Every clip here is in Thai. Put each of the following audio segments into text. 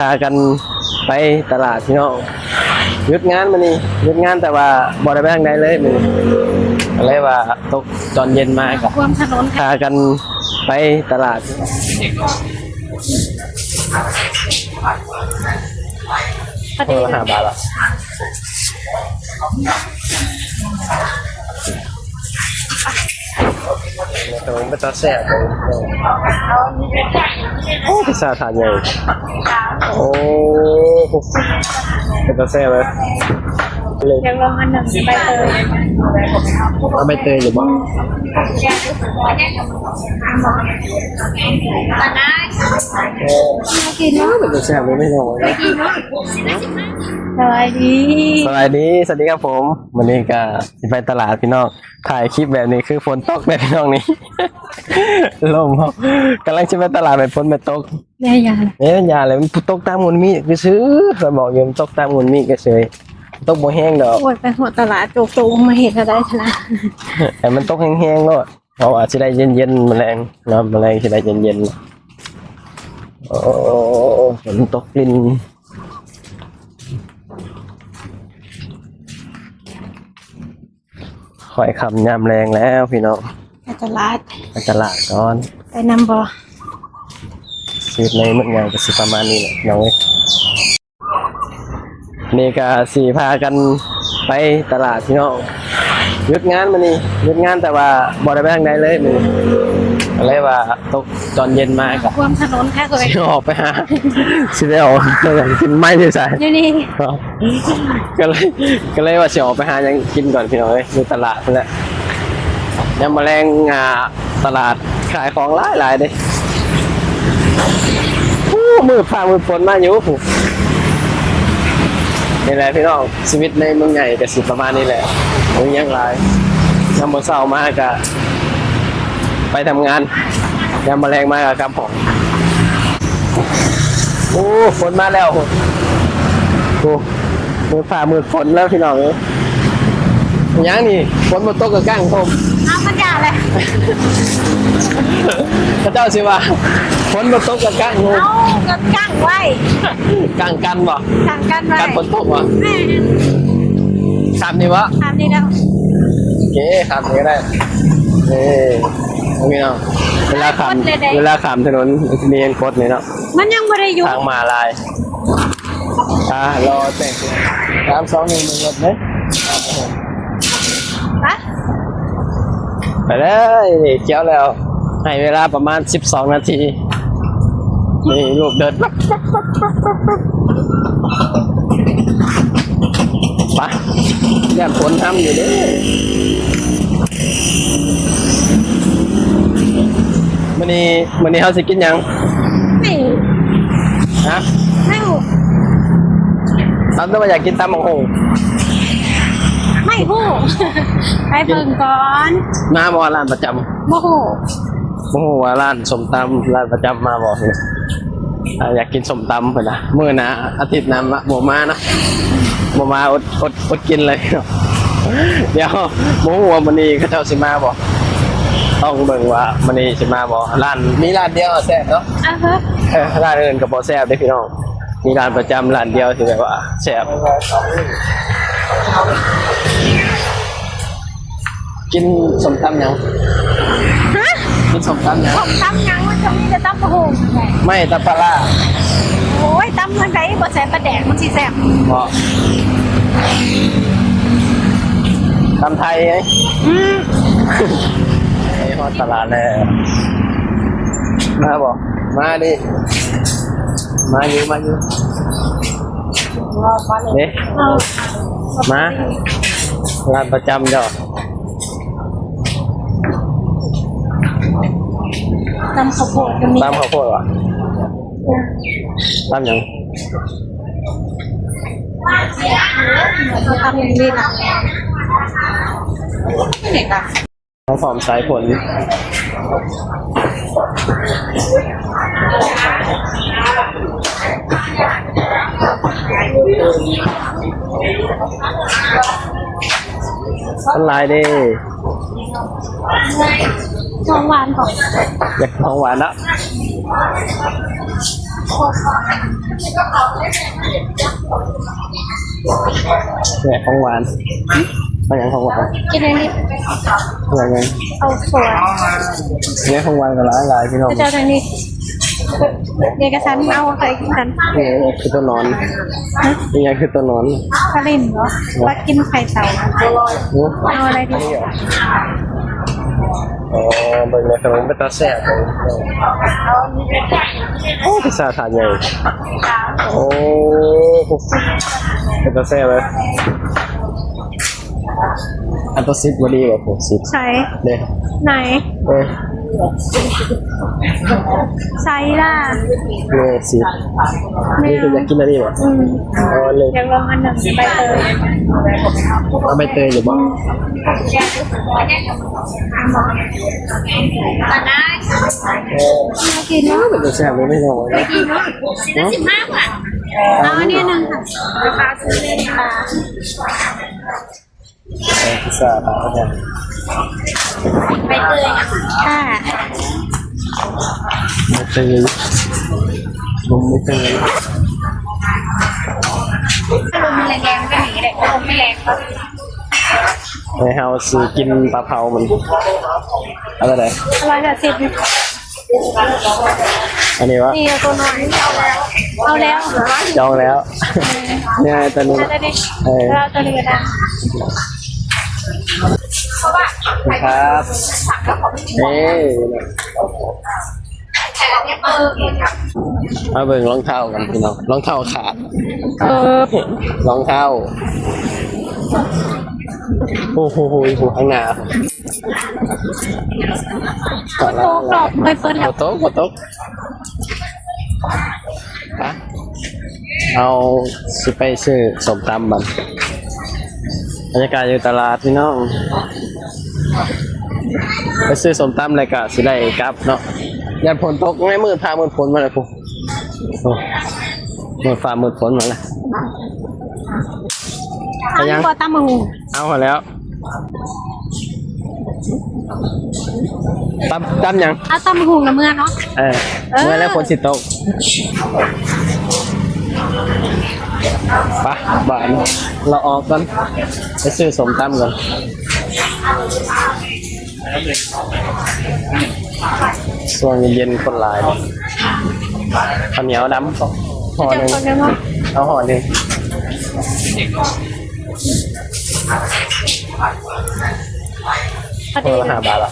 พากันไปตลาดพี่น้องหยุดงานมานี่หยุดงานแต่ว่าบ่ได้ไปทางใดเลยมันอะไรว่าตกตอนเย็นมากับความถนนพากันไปตลาดพอดี5 บาทละต้องไปตัดแซ่บโอ้พิซซ่าทานใหญ่โอ้เป็นตัดแซ่บเลยยังลงอันหนึ่งใบเตยเอาใบเตยอยู่บ้างกินเนาะเป็นตัดแซ่บเลยไม่น้อยสวัสดีสวัสดีครับผมวันนี้ก็ไปตลาดพี่น้องถ่ายคลิปแบบนี้คือฝนตกแบบพี่น้องนี้ลมกำลังจะไปตลาดแบบฝนไม่ตกเนี่ยยาเลยมันตกตามมุนมีก็ซื้อเราบอกอยู่ตกตามมุนมีก็ซื้อตกบ่แห้งดอกปวดไปหัวตลาดโจกมาเห็นอะไรชนะแต่มันตกแห้งๆก็เขาอาจจะได้เย็นๆแมลงนะแมลงจะได้เย็นๆโอ้ฝนตกลินคอยคำยามแรงแล้วพี่น้องไปตลาดก่อนไปนำบ่ชีวิตในเมืองใหญ่ก็สิประมาณนี้แหละน้องเอ้ยนี่ก็สี่พากันไปตลาดพี่น้องหยุดงานมานี่หยุดงานแต่ว่าบ่ได้ไปทางใดเลยมันอะไรว่าตกตอนเย็นมากับความถนนแค่เลยสิออกไปหาสิได้ออกกินไม่ได้ใส่นี่ก็เลยว่าสิออกไปหายังกินก่อนพี่น้องเอ้ยอยู่ตลาดนั่นแหละยังมาแรงตลาดขายของหลายเด้มือฝนมาอยู่นี่แหละพี่น้องชีวิตในเมืองใหญ่ก็สิประมาณนี้แหละมีอย่างไรยามมื้อเช้ามากะไปทำงานยามแมลงมากะครับผมโอ้ฝนมาแล้วโอ้มือฝนแล้วพี่น้องเอ้ยยังนี่ฝนมาตกกับก้างผมเอามันยาเลยพระเจ้าสิว่าฝนมาตกกับก้างผมเอากันกั้งไว้ก้างกันบ่กั้งกันไว้กันฝนตกบ่ถามนี่วะถามนี่แล้วโอเคถามนี่ก็ได้โอเคเนาะเวลาขามถนนมีเห็นโคตรนี่เนาะมันยังไม่ได้อยู่ทางมาลายรอแต่ง3 2 1 1รถไหมไปเลยเจ้าแล้วให้เวลาประมาณ12 นาทีนี่ลูกเดินไปแย่ฝนทำอยู่ดิวันนี้เขาสิกินยังไม่ฮะไม่หูตอนนั้นอยากกินตำบักหุ่งไม่หูไปเบิ่งก่อนมาบ่ร้านประจำโมโหว่าร้านสมตำร้านประจำมาบอกอยากกินสมตำเพื่อนนะมื้อนะอาทิตย์นั้นบ่มานะบ่มาอดกินเลยเดี๋ยวโมโหวันนี้เขาเจ้าสิมาบอกต้องเบิ่งว่ามันนี่สิมาบอกร้านมีร้านเดียวแซ่บเนาะร้านอื่นก็บ่แซ่บเด้พี่น้องมีร้านประจำร้านเดียวที่แบบว่าแซ่บกินสมตำยังกินสมตำยังมันจะมีแต่ตำโมโหไม่ตำปลาโอ้ยตำมันไงบ่แซ่บปลาแดกมันสิแซ่บบ่ตำไทยไงไอ้ฮอดตลาดแล้วมาบอกมาดิมาอยู่นี่มาร้านประจำเจ้าตำข้าวโพดก็มีตำข้าวโพดวะตำยังตำอย่างนี้นะไม่ไหนตำน้องหอมสายผลอะไรดิของหวานก่อนอยากของหวานนะ เนี่ยของหวานอะไรอย่างของหวาน กินอันนี้ อะไรไง เอาสวย เนี่ยของหวานกับร้านหลายพี่น้อง จะเจอทางนี้เอกสารเอาใครกัน นี่คือตัวนอนนี่ไงคือตัวนอน กระลิ่นเหรอว่ากินไข่เต่าเอาอะไรดี อ๋อเบิ่งในขนมเป็นตาแซ่บเลยโอ้พิซซ่าถาดใหญ่โอ้เป็นตาแซ่บเลยอันตัวซิปบอดี้แบบผมซิป ใช้ เด้ ไหน เอ้ย ไซล่ะ นี่ซิปนี่คืออยากกินอะไรวะเอาเลย อยากลองอันหนึ่งใบเตย เอาใบเตยหรือเปล่า น่ากินเนาะ เป็นตาแซ่บเลยไม่น้อยนะ กินเนาะ15 บาทเอาอันนี้หนึ่งค่ะราคาซื้อเลยค่ะ พิซซ่าถาดเนี่ย ใบเตยค่ะ ใบเตยนมใบเตย ถ้าลมแรงๆก็หนีแหละลมไม่แรงก็ ในเฮาซื้อกินปลาเผามันอะไร 180 อันนี้วะ นี่ตัวน้อยเอาแล้ว จองแล้วเนี่ยตัวนี้ ได้ดิ เออ เราตัวนี้ก็ได้ ครับเอ้ยมาเบิ่งรองเท้ากันพี่น้องรองเท้าขาดรองเท้าโอ้โหข้างหน้า โต๊ะกรอบไปเปิดแถว โต๊ะฮะเอาสิไปซื้อสมตำมันบรรยากาศอยู่ตลาดพี่น้องไปซื้อสมตำอะไรก็สิได้กลับเนาะยันฝนตกไงมืดพามืดฝนมาเลยปุ๊มืดฟ้ามืดฝนมาแล้ว อันนี้ก็ตำมือ เอาหมดแล้วตำยัง เอาตำหูกับเมื่อเนาะ เมื่อแล้วฝนสิตกไปบ่ายเราออกกันไปซื้อสมตำกันช่วงเย็นๆคนหลายข้าวเหนียวดำห่อ จะ หนึ่ง คนกันว่า เอาห่อหนึ่ง พอ ห่ ดี อละ5 บาทละ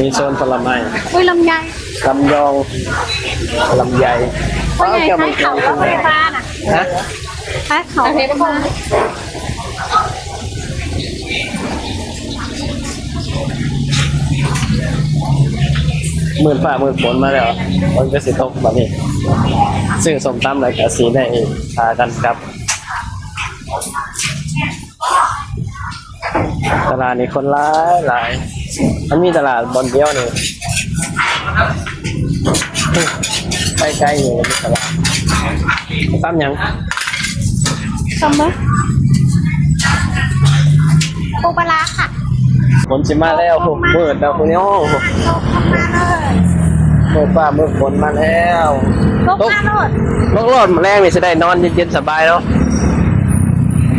มีโซนผลไม้ อุ้ยลำไย ลำยองลำไย พ่อใหญ่ท้ายเขาแล้วไฟฟ้าน่ะ ฮะ ท้ายเขาไฟฟ้า หมื่นฝ่าหมื่นฝนมาแล้วมันก็สิตกแบบนี้ซึ่งสมตำอะไรกับสีได้พากันครับตลาดนี้คนหลายมันมีตลาดบอนเดียวนี่ใกล้ๆอยู่มีตลาดตำยัง สมมติปูปลาร้าค่ะ ฝนสิมาแล้วผมเปิดแล้วคุณน้อง ลงมาเลย เปิดฟ้ามืดฝนมาแล้ว ลงมาโลด รถรถมาแรงนี่จะได้นอนเย็นๆสบายเนาะ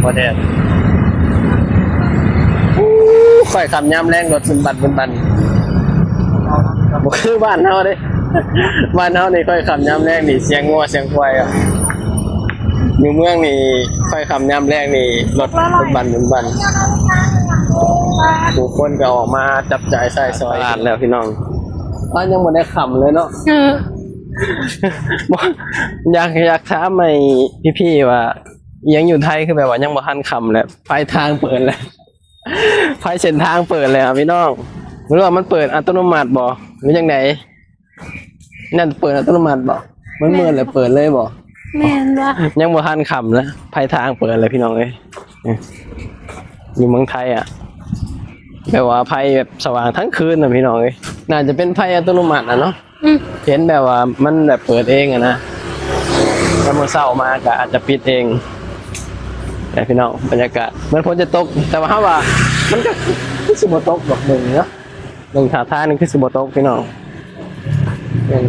พอแดดค่อยขับย้ำแรงรถเป็นบันบ่คือบ้านเฮาเด้บ้านเฮานี่ค่อยขับย้ำแรงนี่เสียงงัวเสียงควายอ่ะอยู่เมืองนี่ค่อยขับย้ำแรงนี่รถเป็นบันผู้คนก็ออกมาจับจ่ายใส่ซอยตลาดแล้วพี่น้องบ้านยังบ่ได้ขำเลยเนาะ อยากถามไอ้พี่ๆว่ายังอยู่ไทยคือแบบว่ายังบ่ทันคำแล้วไฟทางเปิดแล้วไฟเส้นทางเปิดแล้วพี่น้องหรือว่ามันเปิดอัตโนมัติบ่หรือยังไงนั่นเปิดอัตโนมัติบ่มันเมื่อเลยเปิดเลยบ่ แม่นว่า ยังบ่ทันคำแล้วไฟทางเปิดเลยพี่น้องเอ้ยอยู่เมืองไทยอ่ะแบบว่าไฟแบบสว่างทั้งคืนน่ะพี่น้องเอ้ยน่าจะเป็นไฟอัตโนมัติอ่ะเนาะ เห็นแบบว่ามันแบบเปิดเองอะนะ แล้วมื้อเช้ามาก็อาจจะปิดเองแต่พี่น้องบรรยากาศเหมือนฝนจะตกแต่ว่าว่ามันก็คือสิบ่ตกดอกหนึ่งเนาะหนึ่งท่าทางนึงคือสิบ่ตกพี่น้องเป็น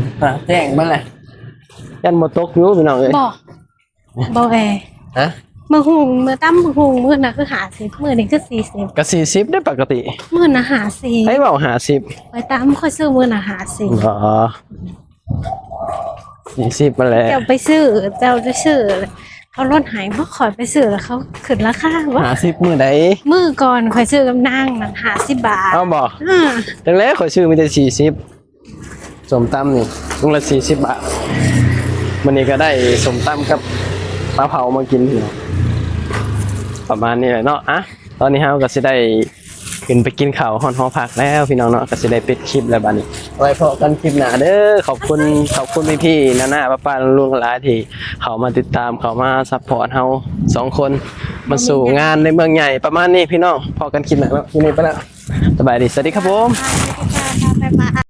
แจ้งมาเลยยันบ่ตกอยู่พี่น้องเอ้ย บอกแอ ฮะ มือหุงมือตั้มมือหุงมือน่ะคือ50มือนี่คือ40ก็40ได้ปกติ มือน่ะ ให้ 50 เว้า50 ไปตั้มค่อยซื้อมือน่ะ50 อ๋อ40มาแล้ว เจ้าไปซื้อเจ้าจะซื้อเขาลดหายเพราะข่อยไปซื้อแล้วเขาขึ้นราคาว่า 50มื้อใด มือก่อนข่อยซื้อกับนางนั่น50 บาท เอาบ่ อ่า จังแล้วข่อยซื้อมีแต่40สมตำนี่ลุงละ40 บาทวันนี้ก็ได้สมตำกับปลาเผามากินพี่น้องประมาณนี้แหละเนาะอ่ะตอนนี้เฮาก็สิได้ขึ้นไปกินข้าวฮ้อนหอพักแล้วพี่น้องเนาะก็สิได้ปิดคลิปแล้วบัดนี้ไว้พบกันคลิปหน้าเด้อขอบคุณพี่ๆน้าๆป้าๆลุงๆหลายที่เข้ามาติดตามเข้ามาซัพพอร์ตเฮา2คนมาสู่งานในเมืองใหญ่ประมาณนี้พี่น้องพอกันคลิปหน้าแล้วทีนี้ไปแล้วสบายดีสวัสดีครับผม บ๊ายบาย